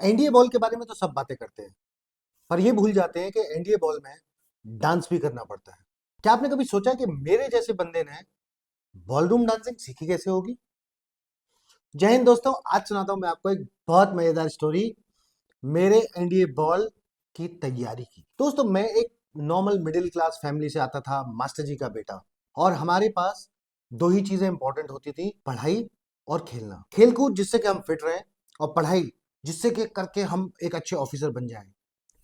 NDA ball के बारे में तो सब बातें करते हैं, पर ये भूल जाते हैं कि एनडीए बॉल में डांस भी करना पड़ता है। क्या आपने कभी सोचा कि मेरे जैसे बंदे ने बॉलरूम डांसिंग सीखी कैसे होगी? जय हिंद दोस्तों, आज सुनाता हूं मैं आपको एक बहुत मजेदार स्टोरी मेरे एनडीए बॉल की तैयारी की। दोस्तों, मैं एक नॉर्मल मिडिल क्लास फैमिली से आता था, मास्टर जी का बेटा। और हमारे पास दो ही चीजें इंपॉर्टेंट होती थी, पढ़ाई और खेलना। खेलकूद जिससे कि हम फिट रहें, और पढ़ाई जिससे कि करके हम एक अच्छे ऑफिसर बन जाएं।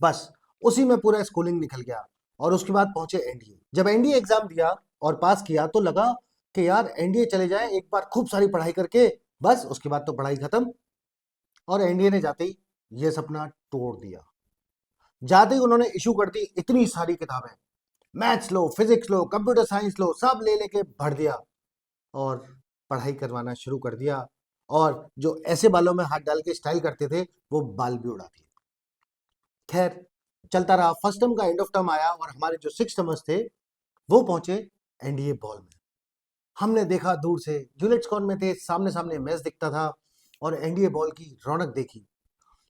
बस उसी में पूरा स्कूलिंग निकल गया। और उसके बाद पहुंचे एनडीए। जब एनडीए एग्जाम दिया और पास किया तो लगा कि यार एनडीए चले जाए एक बार, खूब सारी पढ़ाई करके, बस उसके बाद तो पढ़ाई खत्म। और एनडीए ने जाते ही ये सपना तोड़ दिया। जाते ही उन्होंने इशू कर दी इतनी सारी किताबें, मैथ्स लो, फिजिक्स लो, कंप्यूटर साइंस लो, सब ले लेके भर दिया और पढ़ाई करवाना शुरू कर दिया। और जो ऐसे बालों में हाथ डाल के स्टाइल करते थे, वो बाल भी उड़ा दिए। खैर, चलता रहा। फर्स्ट टर्म का एंड ऑफ टर्म आया और हमारे जो सिक्स टर्मर्स थे वो पहुंचे एनडीए बॉल में। हमने देखा दूर से, जूलियट स्कॉन में थे, सामने सामने मैच दिखता था और एनडीए बॉल की रौनक देखी।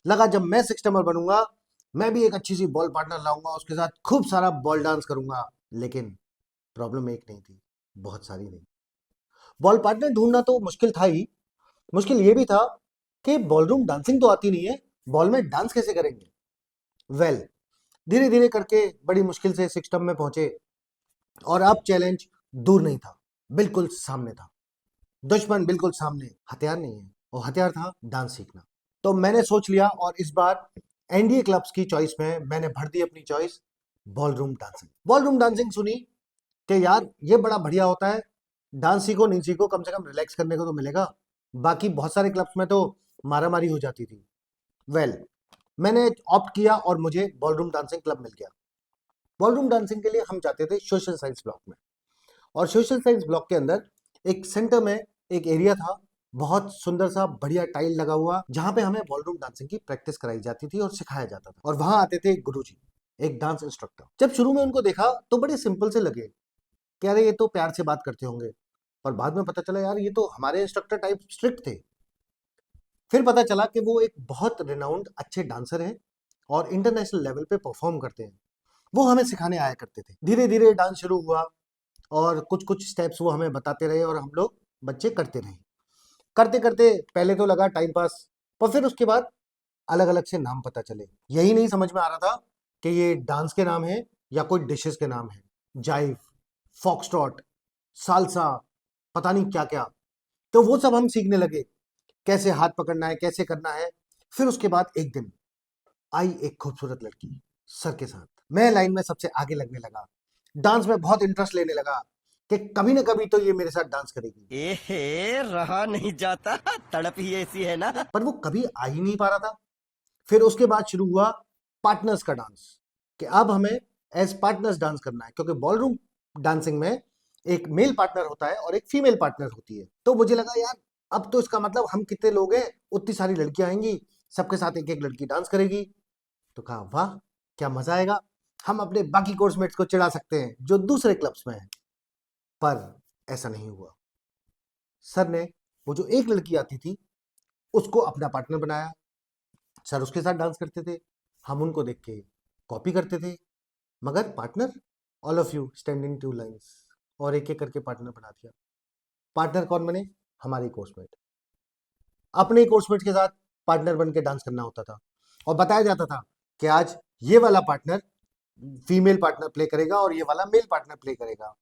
लगा जब मैं सिक्स टर्मर बनूंगा, मैं भी एक अच्छी सी बॉल पार्टनर लाऊंगा, उसके साथ खूब सारा बॉल डांस करूंगा। लेकिन प्रॉब्लम एक नहीं थी, बहुत सारी नहीं। बॉल पार्टनर ढूंढना तो मुश्किल था ही, मुश्किल ये भी था कि बॉलरूम डांसिंग तो आती नहीं है, बॉल में डांस कैसे करेंगे? वेल, धीरे धीरे करके बड़ी मुश्किल से सिक्स टर्म में पहुंचे। और अब चैलेंज दूर नहीं था, बिल्कुल सामने था। दुश्मन बिल्कुल सामने, हथियार नहीं है, और हथियार था डांस सीखना। तो मैंने सोच लिया और इस बार एनडीए क्लब्स की चॉइस में मैंने भर दी अपनी choice, ballroom dancing. Ballroom dancing सुनी कि यार ये बड़ा बढ़िया होता है, डांस सीखो नहीं सीखो, कम से कम रिलैक्स करने को तो मिलेगा। बाकी बहुत सारे क्लब्स में तो मारामारी हो जाती थी। वेल, मैंने ऑप्ट किया और मुझे बॉलरूम डांसिंग क्लब मिल गया। बॉलरूम डांसिंग के लिए हम जाते थे सोशल साइंस ब्लॉक में। और सोशल साइंस ब्लॉक के अंदर एक सेंटर में एक एरिया था, बहुत सुंदर सा बढ़िया टाइल लगा हुआ, जहां पे हमें बॉलरूम डांसिंग की प्रैक्टिस कराई जाती थी और सिखाया जाता था। और वहां आते थे गुरुजी, एक डांस इंस्ट्रक्टर। जब शुरू में उनको देखा तो बड़े सिंपल से लगे कि अरे ये तो प्यार से बात करते होंगे, पर बाद में पता चला यार ये तो हमारे इंस्ट्रक्टर टाइप स्ट्रिक्ट थे। फिर पता चला कि वो एक बहुत रिनाउंड अच्छे डांसर हैं और इंटरनेशनल लेवल पे परफॉर्म करते हैं। वो हमें सिखाने आया करते थे। धीरे धीरे डांस शुरू हुआ और कुछ कुछ स्टेप्स वो हमें बताते रहे और हम लोग बच्चे करते रहे। करते करते पहले तो लगा टाइम पास, पर फिर उसके बाद अलग अलग से नाम पता चले। यही नहीं समझ में आ रहा था कि ये डांस के नाम है या कोई डिशेस के नाम है। जाइव, फॉक्सट्रॉट, सालसा, पता नहीं क्या क्या। तो वो सब हम सीखने लगे, कैसे हाथ पकड़ना है, कैसे करना है। फिर उसके बाद एक दिन आई एक खूबसूरत लड़की सर के साथ। मैं लाइन में सबसे आगे लगने लगा, डांस में बहुत इंटरेस्ट लेने लगा कि कभी ना कभी तो ये मेरे साथ डांस करेगी। एहे रहा नहीं जाता, तड़प ही ऐसी है ना। पर वो कभी आ ही नहीं पा रहा था। फिर उसके बाद शुरू हुआ पार्टनर्स का डांस, कि अब हमें एज पार्टनर्स डांस करना है, क्योंकि बॉलरूम डांसिंग में एक मेल पार्टनर होता है और एक फीमेल पार्टनर होती है। तो मुझे लगा यार अब तो इसका मतलब हम कितने लोग हैं, उतनी सारी लड़कियां आएंगी, सबके साथ एक एक लड़की डांस करेगी। तो कहा वाह, क्या मजा आएगा, हम अपने बाकी कोर्समेट्स को चिढ़ा सकते हैं जो दूसरे क्लब्स में हैं। पर ऐसा नहीं हुआ। सर ने वो जो एक लड़की आती थी उसको अपना पार्टनर बनाया। सर उसके साथ डांस करते थे, हम उनको देख के कॉपी करते थे। मगर partner, all of you stand in two lines, और एक एक करके पार्टनर बना दिया। पार्टनर कौन बने? हमारे कोर्समेट। अपने कोर्समेट के साथ पार्टनर बन के डांस करना होता था और बताया जाता था कि आज ये वाला पार्टनर फीमेल पार्टनर प्ले करेगा और ये वाला मेल पार्टनर प्ले करेगा।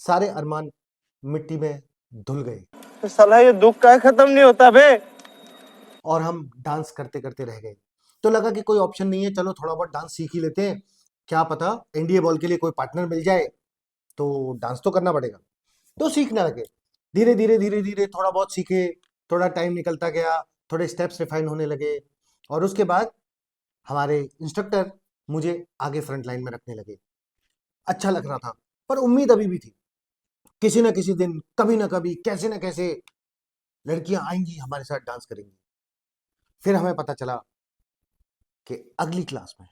सारे अरमान मिट्टी में धुल गए तो साला ये दुख का खत्म नहीं होता बे। और हम डांस करते करते रह गए। तो लगा कि कोई ऑप्शन नहीं है, चलो थोड़ा बहुत डांस सीख ही लेते हैं, क्या पता एनडीए बॉल के लिए कोई पार्टनर मिल जाए, तो डांस तो करना पड़ेगा। तो सीखने लगे, धीरे धीरे धीरे धीरे थोड़ा बहुत सीखे। थोड़ा टाइम निकलता गया, थोड़े स्टेप्स रिफाइन होने लगे। और उसके बाद हमारे इंस्ट्रक्टर मुझे आगे फ्रंट लाइन में रखने लगे। अच्छा लग रहा था, पर उम्मीद अभी भी थी, किसी ना किसी दिन, कभी ना कभी, कैसे ना कैसे लड़कियां आएंगी हमारे साथ डांस करेंगी। फिर हमें पता चला कि अगली क्लास में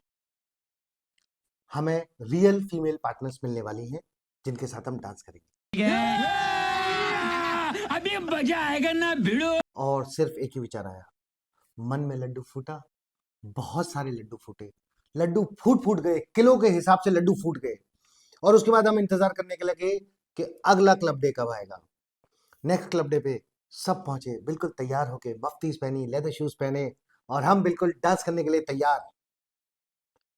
हमें रियल फीमेल पार्टनर्स मिलने वाली हैं जिनके साथ हम डांस करेंगे। अभी मजा आएगा ना भिड़ो। और सिर्फ एक ही विचार आया, मन में लड्डू फूटा, बहुत सारे लड्डू फूटे, लड्डू फूट फूट गए, किलो के हिसाब से लड्डू फूट गए। और उसके बाद हम इंतजार करने के लगे कि अगला क्लब डे कब आएगा। नेक्स्ट क्लब डे पे सब पहुंचे बिल्कुल तैयार होके, मफ्तीज पहनी, लेदर शूज पहने, और हम बिल्कुल डांस करने के लिए तैयार।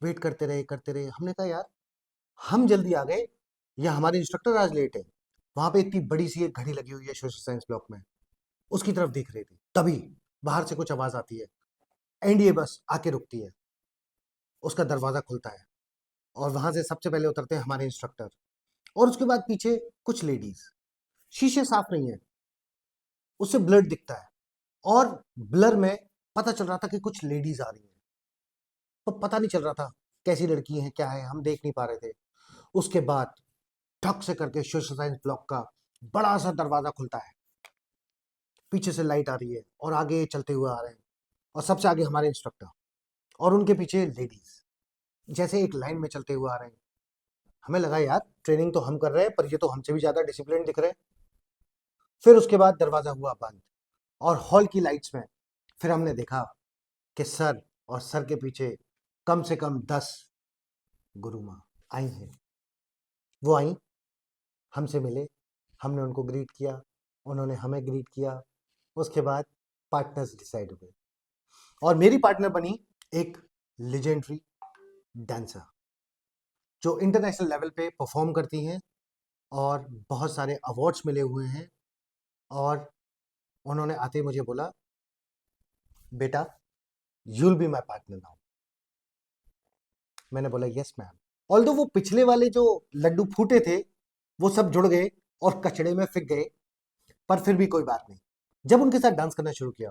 वेट करते रहे करते रहे, हमने कहा यार हम जल्दी आ गए या हमारे इंस्ट्रक्टर आज लेट है। वहां पे इतनी बड़ी सी एक घड़ी लगी हुई है सोशल साइंस ब्लॉक में, उसकी तरफ देख रहे थे, तभी बाहर से कुछ आवाज आती है, एनडीए बस आके रुकती है, उसका दरवाजा खुलता है और वहां से सबसे पहले उतरते हैं हमारे इंस्ट्रक्टर, और उसके बाद पीछे कुछ लेडीज। शीशे साफ नहीं है, उससे ब्लड दिखता है, और ब्लर में पता चल रहा था कि कुछ लेडीज आ रही हैं, तो पता नहीं चल रहा था कैसी लड़की है क्या है, हम देख नहीं पा रहे थे। उसके बाद ठक से करके सोशल साइंस ब्लॉक का बड़ा सा दरवाजा खुलता है, पीछे से लाइट आ रही है और आगे चलते हुए आ रहे हैं, और सबसे आगे हमारे इंस्ट्रक्टर और उनके पीछे लेडीज, जैसे एक लाइन में चलते हुए आ रहे हैं। हमें लगा यार ट्रेनिंग तो हम कर रहे हैं, पर ये तो हमसे भी ज्यादा डिसिप्लिन दिख रहे हैं। फिर उसके बाद दरवाजा हुआ बंद, और हॉल की लाइट्स में फिर हमने देखा कि सर और सर के पीछे कम से कम 10 गुरु माँ आई हैं। वो आई, हमसे मिले, हमने उनको ग्रीट किया, उन्होंने हमें ग्रीट किया। उसके बाद पार्टनर्स डिसाइड हुए, और मेरी पार्टनर बनी एक लेजेंडरी डांसर जो इंटरनेशनल लेवल पे परफॉर्म करती हैं और बहुत सारे अवार्ड्स मिले हुए हैं। और उन्होंने आते ही मुझे बोला, बेटा you'll be my partner now. मैंने बोला यस मैम। ऑल्दो वो पिछले वाले जो लड्डू फूटे थे वो सब जुड़ गए और कचड़े में फिक गए, पर फिर भी कोई बात नहीं। जब उनके साथ डांस करना शुरू किया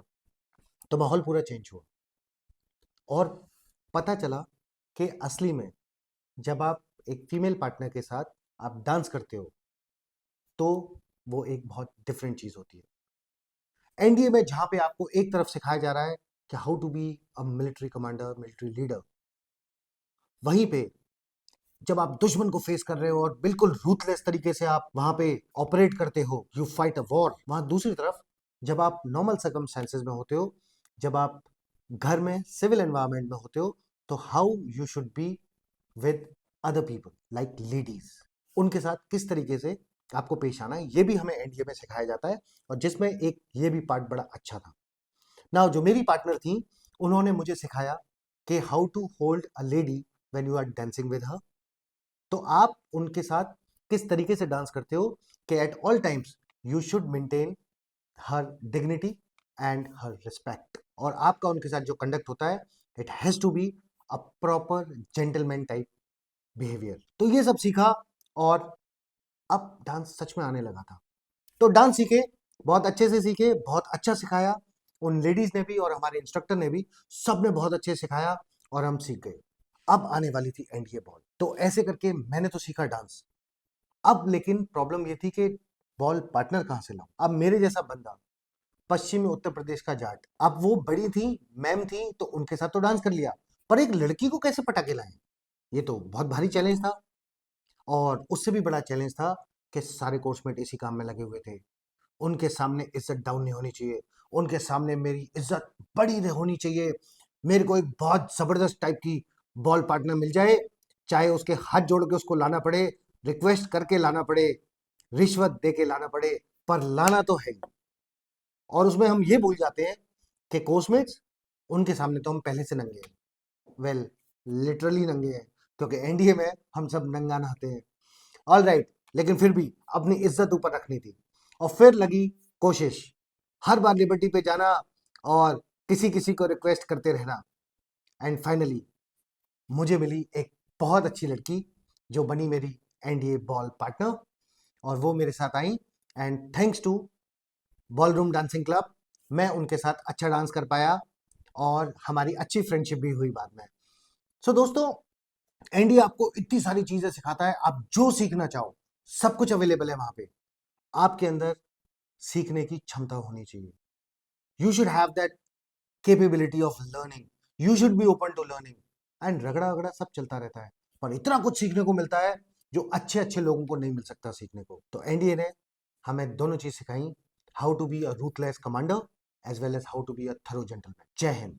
तो माहौल पूरा चेंज हुआ, और पता चला कि असली में जब आप एक फीमेल पार्टनर के साथ आप डांस करते हो तो वो एक बहुत डिफरेंट चीज होती है। एनडीए में जहां पे आपको एक तरफ सिखाया जा रहा है कि how to be a military commander, military leader, वहीं पे जब आप दुश्मन को फेस कर रहे हो और बिल्कुल रूथलेस तरीके से आप वहां पे ऑपरेट करते हो, यू फाइट अ वॉर, वहां दूसरी तरफ जब आप नॉर्मल सर्कमस्टेंसेस में होते हो, जब आप घर में सिविल एनवायरनमेंट में होते हो, तो how you should be with other people like ladies, उनके साथ किस तरीके से आपको पेश आना है, ये भी हमें एनडीए में सिखाया जाता है। और जिसमें एक ये भी पार्ट बड़ा अच्छा था। नाउ जो मेरी पार्टनर थी, उन्होंने मुझे सिखाया कि how to hold a lady when you are dancing with her. तो आप उनके साथ किस तरीके से डांस करते हो कि at all times you should maintain her dignity and her respect, और आपका उनके साथ जो कंडक्ट होता है it has to be a proper gentleman type behaviour. तो ये सब सीखा, और अब डांस सच में आने लगा था। तो डांस सीखे, बहुत अच्छे से सीखे, बहुत अच्छा सिखाया उन लेडीज ने भी और हमारे इंस्ट्रक्टर ने भी, सब ने बहुत अच्छे से सिखाया और हम सीख गए। अब आने वाली थी एनडीए बॉल, तो ऐसे करके मैंने तो सीखा डांस। अब लेकिन प्रॉब्लम ये थी कि बॉल पार्टनर कहाँ से लाऊं। अब मेरे जैसा बंदा, पश्चिमी उत्तर प्रदेश का जाट, अब वो बड़ी थी, मैम थी, तो उनके साथ तो डांस कर लिया, पर एक लड़की को कैसे पटा के लाएं, ये तो बहुत भारी चैलेंज था। और उससे भी बड़ा चैलेंज था कि सारे कोर्समेट इसी काम में लगे हुए थे, उनके सामने इज्जत डाउन नहीं होनी चाहिए, उनके सामने मेरी इज्जत बड़ी होनी चाहिए। मेरे को एक बहुत जबरदस्त टाइप की बॉल पार्टनर मिल जाए, चाहे उसके हाथ जोड़ के उसको लाना पड़े, रिक्वेस्ट करके लाना पड़े, रिश्वत दे के लाना पड़े, पर लाना तो है ही। और उसमें हम ये भूल जाते हैं कि कोर्समेट्स, उनके सामने तो हम पहले से नंगे हैं, वेल लिटरली नंगे हैं, क्योंकि एनडीए में हम सब नंगा नहाते हैं। ऑल राइट, लेकिन फिर भी अपनी इज्जत ऊपर रखनी थी, और फिर लगी कोशिश, हर बार लिबर्टी पे जाना और किसी किसी को रिक्वेस्ट करते रहना। एंड फाइनली मुझे मिली एक बहुत अच्छी लड़की जो बनी मेरी एनडीए बॉल पार्टनर, और वो मेरे साथ आई, and thanks to ballroom dancing club मैं उनके साथ अच्छा डांस कर पाया, और हमारी अच्छी फ्रेंडशिप भी हुई बाद में। सो दोस्तों, एनडीए आपको इतनी सारी चीजें सिखाता है, आप जो सीखना चाहो सब कुछ अवेलेबल है वहां पे। आपके अंदर सीखने की क्षमता होनी चाहिए, you should have that capability of learning, you should be open to learning. And रगड़ा रगड़ा सब चलता रहता है, पर इतना कुछ सीखने को मिलता है जो अच्छे अच्छे लोगों को नहीं मिल सकता सीखने को। तो एनडीए ने हमें दोनों चीज सिखाई, how to be a ruthless commander as well as how to be a thorough gentleman. जय हिंद.